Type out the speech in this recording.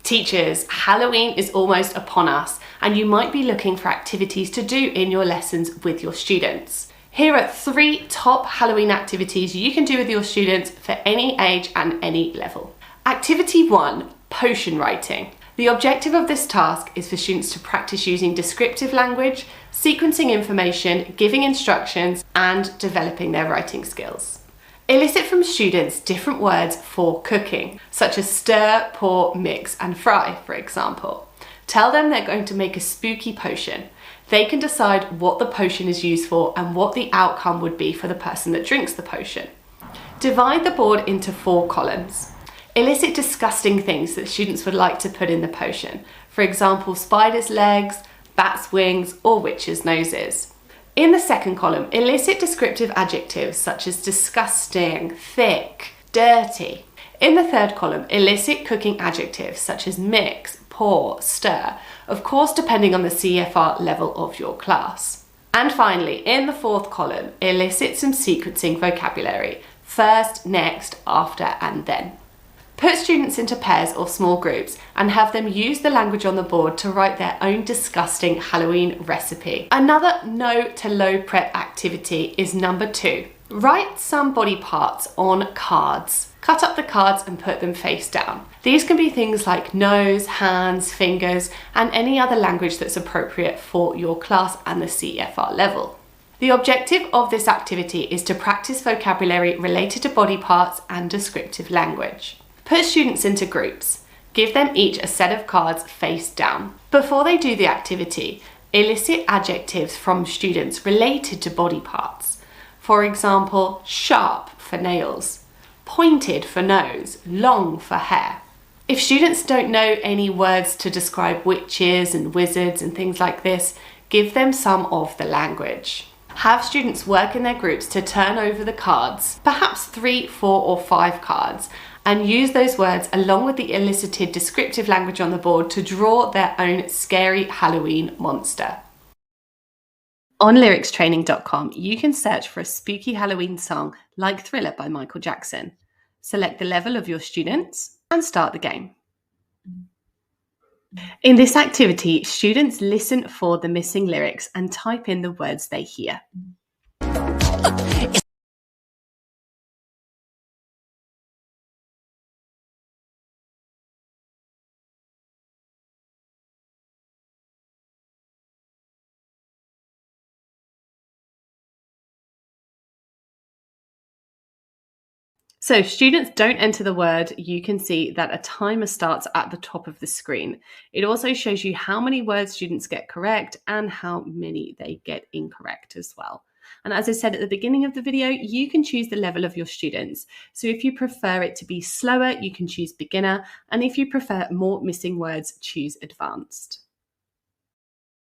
Teachers, Halloween is almost upon us, and you might be looking for activities to do in your lessons with your students. Here are 3 top Halloween activities you can do with your students for any age and any level. Activity 1, potion writing. The objective of this task is for students to practice using descriptive language, sequencing information, giving instructions, and developing their writing skills. Elicit from students different words for cooking, such as stir, pour, mix, and fry, for example. Tell them they're going to make a spooky potion. They can decide what the potion is used for and what the outcome would be for the person that drinks the potion. Divide the board into 4 columns. Elicit disgusting things that students would like to put in the potion. For example, spiders' legs, bats' wings, or witches' noses. In the second column, elicit descriptive adjectives such as disgusting, thick, dirty. In the third column, elicit cooking adjectives such as mix, pour, stir, of course depending on the CFR level of your class. And finally, in the fourth column, elicit some sequencing vocabulary, first, next, after, and then. Put students into pairs or small groups and have them use the language on the board to write their own disgusting Halloween recipe. Another no to low prep activity is number 2. Write some body parts on cards. Cut up the cards and put them face down. These can be things like nose, hands, fingers, and any other language that's appropriate for your class and the CFR level. The objective of this activity is to practice vocabulary related to body parts and descriptive language. Put students into groups. Give them each a set of cards face down. Before they do the activity, elicit adjectives from students related to body parts. For example, sharp for nails, pointed for nose, long for hair. If students don't know any words to describe witches and wizards and things like this, give them some of the language. Have students work in their groups to turn over the cards, perhaps 3, 4, or 5 cards, and use those words along with the elicited descriptive language on the board to draw their own scary Halloween monster. On lyricstraining.com, you can search for a spooky Halloween song like Thriller by Michael Jackson. Select the level of your students and start the game. In this activity, students listen for the missing lyrics and type in the words they hear. So if students don't enter the word, you can see that a timer starts at the top of the screen. It also shows you how many words students get correct and how many they get incorrect as well. And as I said at the beginning of the video, you can choose the level of your students. So if you prefer it to be slower, you can choose beginner. And if you prefer more missing words, choose advanced.